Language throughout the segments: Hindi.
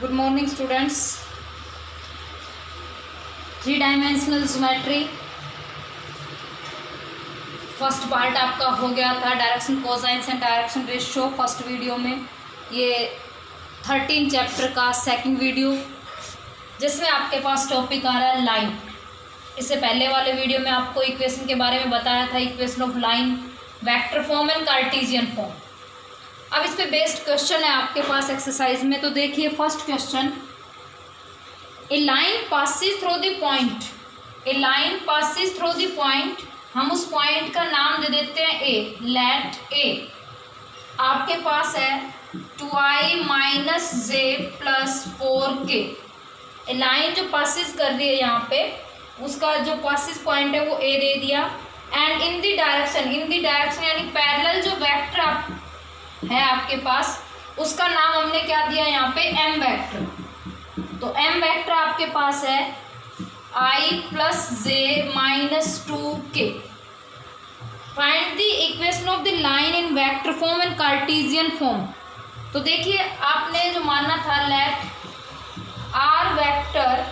Good morning students. Three dimensional geometry first part आपका हो गया था, direction cosines and direction ratio first video में। ये 13 चैप्टर का सेकंड वीडियो, जिसमें आपके पास टॉपिक आ रहा है लाइन। इससे पहले वाले वीडियो में आपको इक्वेशन के बारे में बताया था, equation of line, vector form and Cartesian form. अब इस पे बेस्ड क्वेश्चन है आपके पास एक्सरसाइज में। तो देखिए first question, A line passes through the point, A line passes through the point, हम उस पॉइंट का नाम दे देते हैं ए, लेट ए। आपके पास है 2i minus J plus 4k। ए लाइन जो पासिस कर रही है यहाँ पे, उसका जो पासिस पॉइंट है वो ए दे दिया। And in the direction, in the direction यानी पैरेलल जो वेक्टर आप है आपके पास, उसका नाम हमने क्या दिया यहाँ पे, एम वेक्टर। तो एम वेक्टर आपके पास है i plus j minus 2k। Find the equation of the line in vector form and Cartesian form. तो देखिए आपने जो माना था, let r vector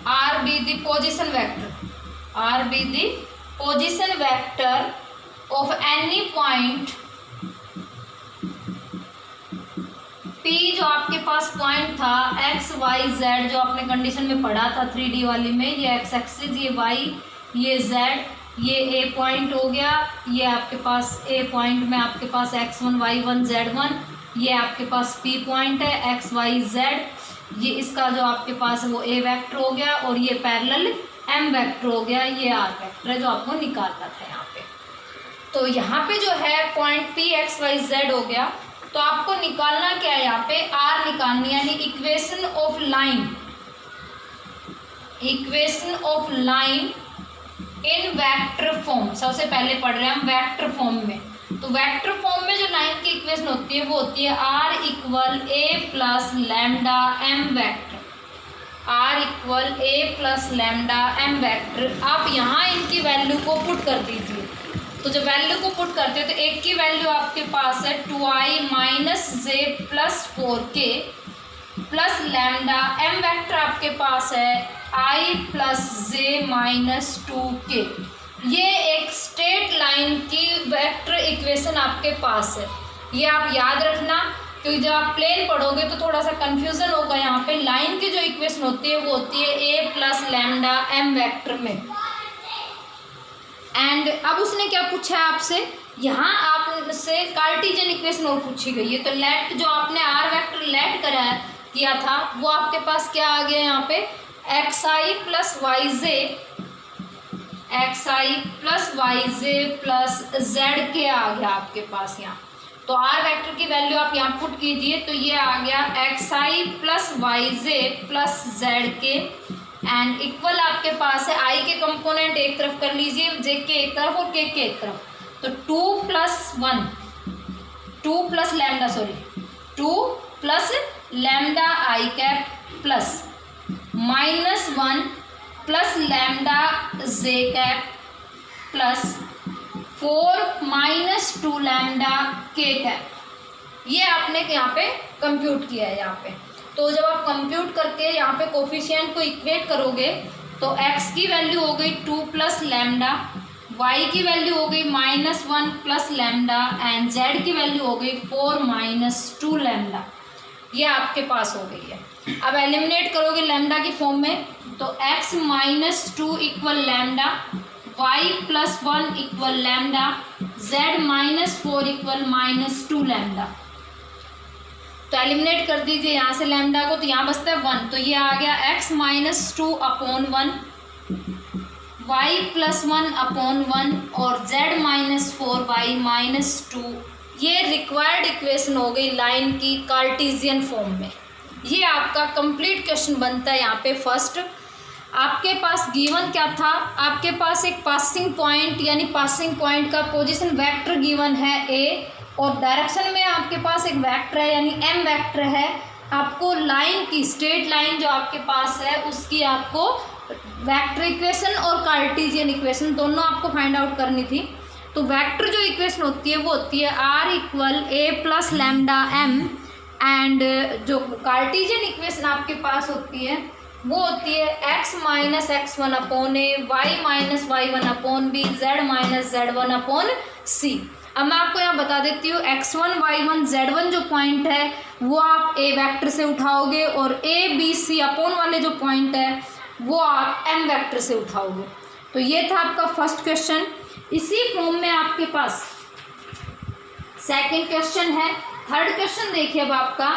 r be the position vector, r be the position vector of any point P, जो आपके पास पॉइंट था x y z, जो आपने कंडीशन में पढ़ा था 3D वाली में, ये x एक्सिस, ये y, ये z, ये a पॉइंट हो गया। ये आपके पास a पॉइंट में आपके पास x1 y1 z1, ये आपके पास p पॉइंट है x y z, ये इसका जो आपके पास है वो a वेक्टर हो गया, और ये पैरेलल m वेक्टर हो गया, ये r वेक्टर है जो आपको निकालना था यहाँ पे। तो यहाँ पे जो है point P x y z हो गया। तो आपको निकालना क्या है यहाँ पे, R निकालनी, यानी equation of line, equation of line in vector form. सबसे पहले पढ़ रहे हैं हम वेक्टर फॉर्म में। तो वेक्टर फॉर्म में जो लाइन की इक्वेशन होती है वो होती है R equal a plus lambda m vector, R equal a plus lambda m vector. आप यहाँ इनकी वैल्यू को पुट कर दीजिए। तो जब वैल्यू को पुट करते हैं तो एक की वैल्यू आपके पास है 2i minus J plus 4k plus lambda m vector आपके पास है i plus j minus 2k। ये एक स्ट्रेट लाइन की वेक्टर इक्वेशन आपके पास है। ये आप याद रखना, क्योंकि जब आप प्लेन पढ़ोगे तो थोड़ा सा कन्फ्यूज़न होगा। यहाँ पे लाइन की जो इक्वेशन होती है वो होती है a plus lambda m vector में। एंड अब उसने क्या पूछा है आपसे, यहाँ आपसे कार्टेशियन इक्वेशन और पूछी गई है। तो लेट जो आपने आर वेक्टर लेट किया था वो आपके पास क्या आ गया यहाँ पे, xi प्लस वाई जे, xi प्लस वाई जे प्लस जेड के आ गया आपके पास यहाँ। तो आर वेक्टर की वैल्यू आप यहाँ पुट कीजिए, तो ये आ गया xi प्लस वाई जे प्लस जेड के। एंड इक्वल आपके पास है आई के कंपोनेंट एक तरफ कर लीजिए, जे के एक तरफ और के एक तरफ। तो 2 plus lambda, sorry 2 plus lambda I cap plus minus 1 plus lambda J cap plus 4 minus 2 lambda K cap. ये आपने यहाँ पे कंप्यूट किया है यहाँ पे। तो जब आप कंप्यूट करके यहाँ पे कोफिशिएंट को इक्वेट करोगे तो x की वैल्यू हो गई 2 प्लस लैम्डा, y की वैल्यू हो गई minus 1 plus lambda, and z की वैल्यू हो गई 4 माइनस 2 लैम्डा। ये आपके पास हो गई है। अब एलिमिनेट करोगे लैम्डा की फॉर्म में, तो x minus 2 equal lambda, y plus 1 equal lambda, z minus 4 equal minus 2 lambda. तो एलिमिनेट कर दीजिए यहाँ से लैम्डा को, तो यहाँ बचता है 1। तो ये आ गया x minus 2 upon 1, y plus 1 upon 1 और z माइनस 4 y माइनस 2। ये रिक्वायर्ड इक्वेशन हो गई लाइन की कार्टेशियन फॉर्म में। ये आपका कंप्लीट क्वेश्चन बनता है यहाँ पे। फर्स्ट आपके पास गिवन क्या था, आपके पास एक पासिंग पॉइंट, यानी पासिंग पॉइंट का पोजीशन वेक्टर गिवन है a, और डायरेक्शन में आपके पास एक वेक्टर है यानी m वेक्टर है। आपको लाइन की, स्ट्रेट लाइन जो आपके पास है उसकी आपको वेक्टर इक्वेशन और कार्टेशियन इक्वेशन दोनों आपको फाइंड आउट करनी थी। तो वेक्टर जो इक्वेशन होती है वो होती है r equal a plus lambda m and जो कार्टेशियन इक्वेशन आपके पास होती है वो होती है x माइनस x1 अपॉन ए, y minus y1 upon B, z minus z1 upon C. अब मैं आपको यहाँ बता देती हूँ x1 y1 z1 जो पॉइंट है वो आप a वेक्टर से उठाओगे और a b c अपॉन वाले जो पॉइंट है वो आप m वेक्टर से उठाओगे। तो ये था आपका फर्स्ट क्वेश्चन। इसी फॉर्म में आपके पास सेकंड क्वेश्चन है। थर्ड क्वेश्चन देखिए अब आपका,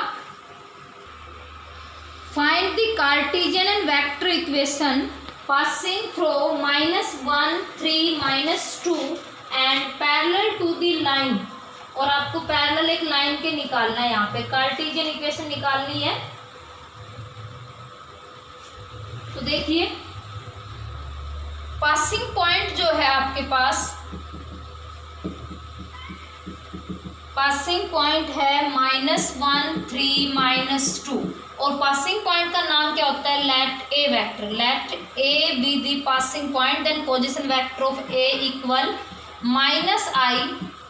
find the Cartesian and vector equation passing through -1 3 -2 and parallel to the line. और आपको पैरेलल एक लाइन के निकालना है, यहाँ पे कार्टेशियन इक्वेशन निकालनी है। तो देखिए पासिंग पॉइंट जो है आपके पास, पासिंग पॉइंट है -1 3 -2 और पासिंग पॉइंट का नाम क्या होता है, let a vector, let a be the passing point, then position vector of a equal -i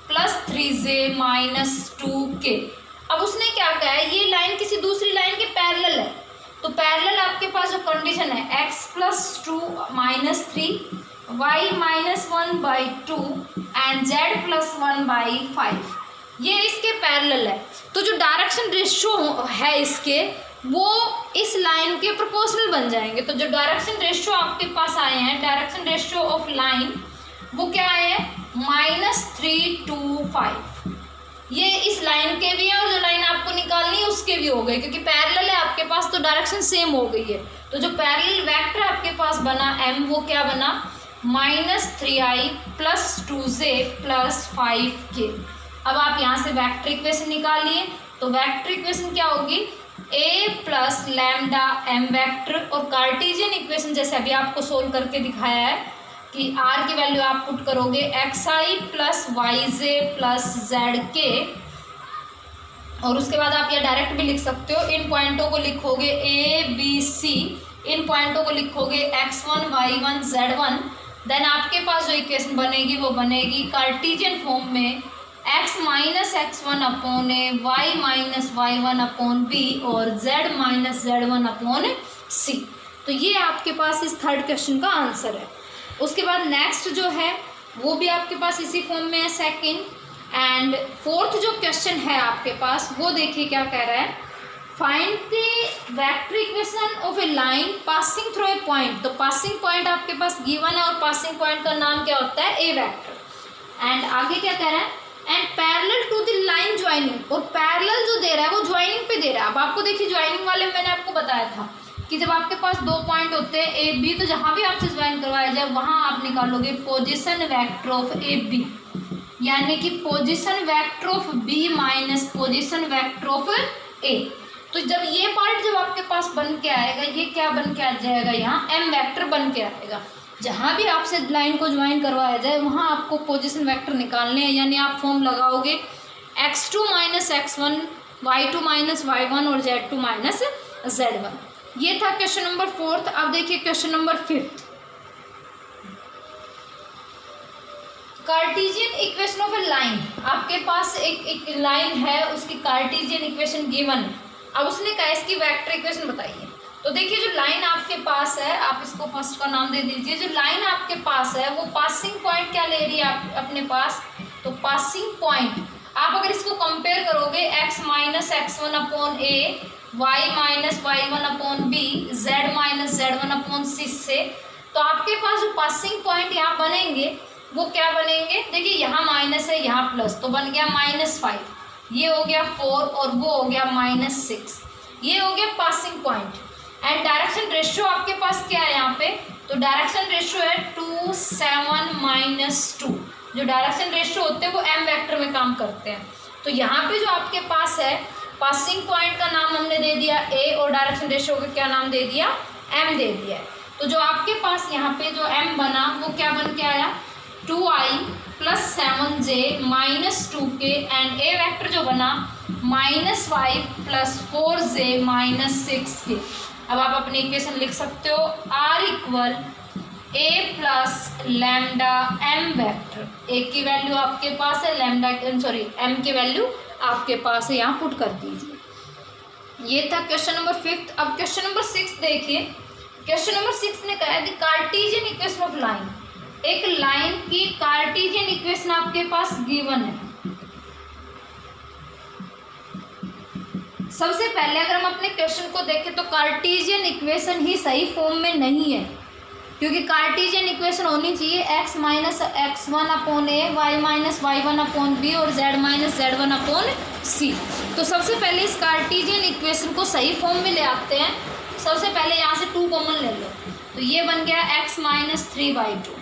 + 3j - 2k। अब उसने क्या कहा है, ये लाइन किसी दूसरी लाइन के पैरेलल है, तो पैरेलल आपके पास जो कंडीशन है x + 2 - 3 y -1/2 एंड z + 1/5, ये इसके पैरेलल है। तो जो डायरेक्शन रेशियो है इसके वो इस लाइन के प्रोपोर्शनल बन जाएंगे। तो जो डायरेक्शन रेशियो आपके पास आए हैं, डायरेक्शन रेशियो ऑफ लाइन वो क्या आए हैं, -3 to 5। ये इस लाइन के भी है और जो लाइन आपको निकालनी है उसके भी हो गए, क्योंकि पैरेलल है आपके पास तो डायरेक्शन सेम हो गई है। तो जो पैरेलल वेक्टर आपके पास बना m वो क्या बना, -3i + 2j + 5k। अब आप यहाँ से वेक्टर इक्वेशन निकालिए। तो वेक्टर इक्वेशन क्या होगी, a + λm वेक्टर, और कार्टेशियन इक्वेशन जैसे अभी आपको सोल्व करके दिखाया है कि r की वैल्यू आप पुट करोगे xi + yj + zk, और उसके बाद आप यह डायरेक्ट भी लिख सकते हो। इन पॉइंटों को लिखोगे a b c, इन पॉइंटों को लिखोगे x1 y1 z1। देन आपके पास जो इक्वेशन बनेगी वो बनेगी कार्टेशियन फॉर्म में x - x1 upon a, y - y1 upon b और z - z1 अपॉन c। तो ये आपके पास इस थर्ड क्वेश्चन का आंसर है। उसके बाद नेक्स्ट जो है वो भी आपके पास इसी फॉर्म में है, सेकंड। एंड फोर्थ जो क्वेश्चन है आपके पास वो देखिए क्या कह रहा है, find the vector equation of A line passing through a point. तो पासिंग पॉइंट आपके पास गिवन है और पासिंग पॉइंट का नाम क्या होता है, ए वेक्टर। एंड आगे क्या कह रहा है, and parallel to the line joining, और पैरेलल जो दे रहा है वो ज्वाइनिंग पे दे रहा है। अब आपको देखिए ज्वाइनिंग वाले मैंने आपको बताया था कि जब आपके पास दो पॉइंट होते हैं ए बी, तो जहाँ भी आपसे ज्वाइन करवाया जाए वहाँ आप निकालोगे position vector of A B, यानी कि position vector of B minus position vector of A. तो जब ये पार्ट जब आपके पास बन के आएगा, ये क्या बन के आ जाएगा, यहाँ एम वेक्टर बन के आएगा। जहाँ भी आपसे लाइन को ज्वाइन करवाया जाए वहाँ आपको पोजीशन वेक्टर निकालने हैं, यानी आप फॉर्म लगाओगे x2 - x1 y2 - y1 और z2 - z1। ये था क्वेश्चन नंबर फोर्थ। अब देखिए question number fifth, Cartesian equation of A line. आपके पास एक लाइन है, उसकी कार्टेशियन इक्वेशन गिवन है। अब उसने कहा इसकी वेक्टर इक्वेशन बताइए। तो देखिए जो लाइन आपके पास है, आप इसको फर्स्ट का नाम दे दीजिए। जो लाइन आपके पास है वो पासिंग पॉइंट क्या ले रही है आप अपने पास, तो पासिंग पॉइंट आप अगर इसको कंपेयर करोगे x - x1 upon a, y - y1 upon b, z - z1 upon c से, तो आपके पास जो पासिंग पॉइंट यहाँ बनेंगे वो क्या बनेंगे, देखिए यहाँ माइनस है यहाँ प्लस, तो बन गया -5, ये हो गया 4 और वो हो गया -6, ये हो गया passing point. And direction ratio आपके पास क्या है यहाँ पे, तो डायरेक्शन रेशियो है 2 7 - 2। जो डायरेक्शन रेशियो होते हैं वो m वेक्टर में काम करते हैं। तो यहाँ पे जो आपके पास है पासिंग पॉइंट का नाम हमने दे दिया a और डायरेक्शन रेशियो का क्या नाम दे दिया, m दे दिया है। तो जो आपके पास यहाँ पे जो m बना वो क्या बन के आया, 2i + 7j - 2k, and a vector जो बना -5 + 4j - 6k। अब आप अपनी इक्वेशन लिख सकते हो, r = a + λm vector. a की वैल्यू आपके पास है, m की वैल्यू आपके पास है, यहाँ पुट कर दीजिए। ये था क्वेश्चन नंबर 5। अब क्वेश्चन नंबर 6 देखिए। क्वेश्चन नंबर 6 ने कहा है the Cartesian equation of line. एक लाइन की कार्टेशियन इक्वेशन आपके पास गिवन है। सबसे पहले अगर हम अपने क्वेश्चन को देखें तो कार्टेशियन इक्वेशन ही सही फॉर्म में नहीं है, क्योंकि कार्टेशियन इक्वेशन होनी चाहिए x माइनस x1 अपॉन ए, y minus y1 upon b और z minus z1 upon c. तो सबसे पहले इस कार्टेशियन इक्वेशन को सही फॉर्म में ले आते हैं। सबसे पहले यहाँ से 2 कॉमन ले लो, तो ये बन गया x माइनस 3/2,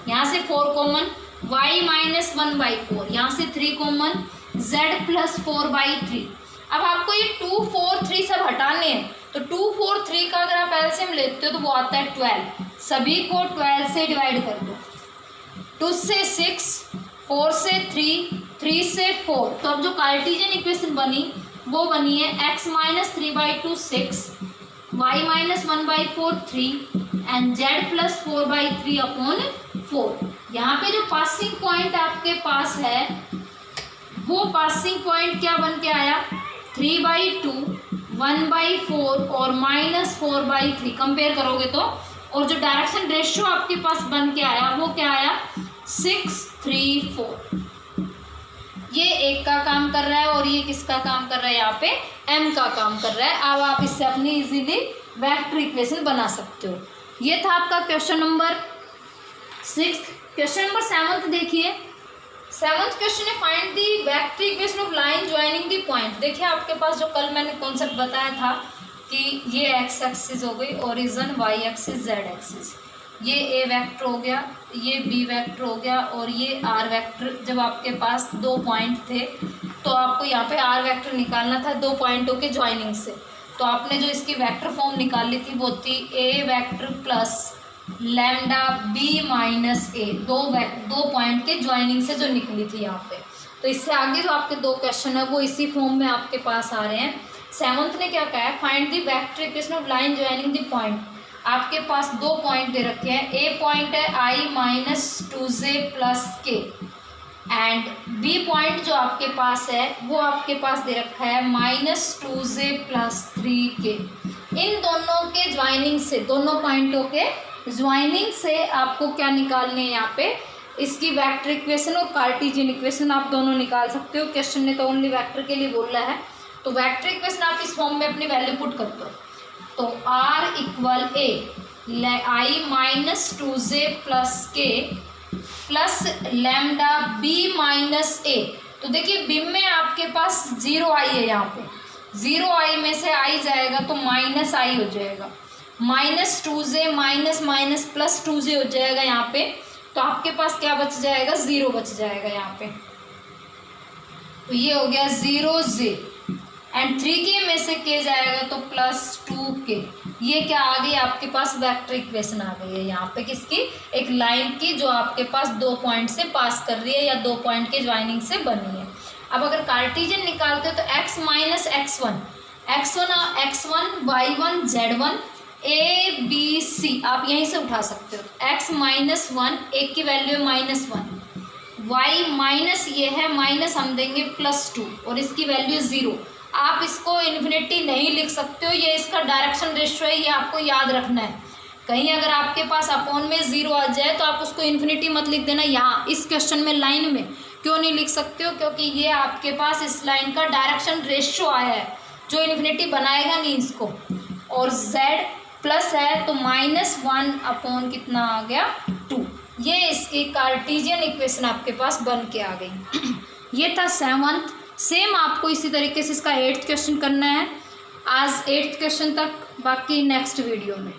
यहाँ से 4 कॉमन, y माइनस 1/4, यहाँ से 3 कॉमन, z प्लस 4/3। अब आपको ये 2, 4, 3 सब हटाने हैं, तो 2, 4, 3 का अगर आप एलसीएम लेते हो तो वो आता है 12। सभी को 12 से डिवाइड कर दो। 2 से 6, 4 से 3, 3 से 4। तो अब जो कार्टेशियन इक्वेशन बनी वो बनी है x minus 3/2 6, y minus 1/4 3 and z plus 4/3 upon 4। यहाँ पे जो पासिंग पॉइंट आपके पास है वो पासिंग पॉइंट क्या बन के आया, 3/2, 1/4 और माइनस 4/3 कंपेयर करोगे तो। और जो डायरेक्शन रेशियो आपके पास बन के आया वो क्या आया, 6, 3, 4। ये एक का काम कर रहा है और ये किसका काम कर रहा है, यहाँ पे m का काम कर रहा है। अब आप इससे अपनी इजीली वेक्टर इक्वेशन बना सकते हो। ये था आपका क्वेश्चन नंबर 6। क्वेश्चन नंबर 7 देखिए। 7th क्वेश्चन है find the vector equation of line joining the point. देखिए आपके पास जो कल मैंने कॉन्सेप्ट बताया था कि ये x एक्सिस हो गई, origin y axis, z axis, ये a वेक्टर हो गया, ये b वेक्टर हो गया और ये r वेक्टर। जब आपके पास 2 पॉइंट थे तो आपको यहाँ पे r वेक्टर निकालना था 2 पॉइंटों के ज्वाइनिंग से। तो आपने जो इसकी वेक्टर फॉर्म निकाली थी वो थी a vector plus lambda b minus a, 2 point के ज्वाइनिंग से जो निकली थी यहाँ पे। तो इससे आगे जो आपके 2 क्वेश्चन है वो इसी फॉर्म में आपके पास आ रहे हैं। 7th ने क्या कहा है, find the vector equation of line joining the point. आपके पास 2 पॉइंट दे रखे हैं। a पॉइंट है i minus 2j plus k and b point जो आपके पास है वो आपके पास दे रखा है माइनस 2j प्लस 3k। इन दोनों के ज्वाइनिंग से, दोनों पॉइंटों के ज्वाइनिंग से आपको क्या निकालने हैं, यहाँ पे इसकी वेक्टर इक्वेशन और कार्टेशियन इक्वेशन आप दोनों निकाल सकते हो। क्वेश्चन ने तो ओनली वेक्टर के लिए बोला है, तो वेक्टर इक्वेशन आप इस फॉर्म में अपनी वैल्यू पुट कर दो। तो r equal a i minus 2j plus k plus lambda b minus a। तो देखिए बिम में आपके पास 0i है, यहाँ पे 0i में से i जाएगा तो माइनस i हो जाएगा, minus 2j minus minus plus 2j हो जाएगा यहाँ पे। तो आपके पास क्या बच जाएगा, 0 बच जाएगा यहाँ पे। तो ये हो गया 0j एंड 3k में से k जाएगा तो प्लस 2k। ये क्या आ गई आपके पास, वेक्टर इक्वेशन आ गई है यहाँ पे किसकी, एक लाइन की जो आपके पास 2 पॉइंट से पास कर रही है या 2 पॉइंट के ज्वाइनिंग से बनी है। अब अगर कार्टेशियन निकालते हो तो x minus x1 y1 z1 a b c आप यहीं से उठा सकते हो। x माइनस 1, एक की वैल्यू है माइनस 1, y माइनस ये है माइनस हम देंगे प्लस 2 और इसकी वैल्यू 0। आप इसको इन्फिनिटी नहीं लिख सकते हो, ये इसका डायरेक्शन रेशियो है, ये आपको याद रखना है। कहीं अगर आपके पास अपॉन में 0 आ जाए तो आप उसको इन्फिनिटी मत लिख देना। यहाँ इस क्वेश्चन में लाइन में क्यों नहीं लिख सकते हो, क्योंकि ये आपके पास इस लाइन का डायरेक्शन रेशियो आया है जो इन्फिनिटी बनाएगा नहीं इसको। और z प्लस है तो -1 अपॉन कितना आ गया 2। ये इसकी कार्टेशियन इक्वेशन आपके पास बन के आ गई। ये था 7th। सेम आपको इसी तरीके से इसका 8th क्वेश्चन करना है। आज 8th क्वेश्चन तक, बाकी नेक्स्ट वीडियो में।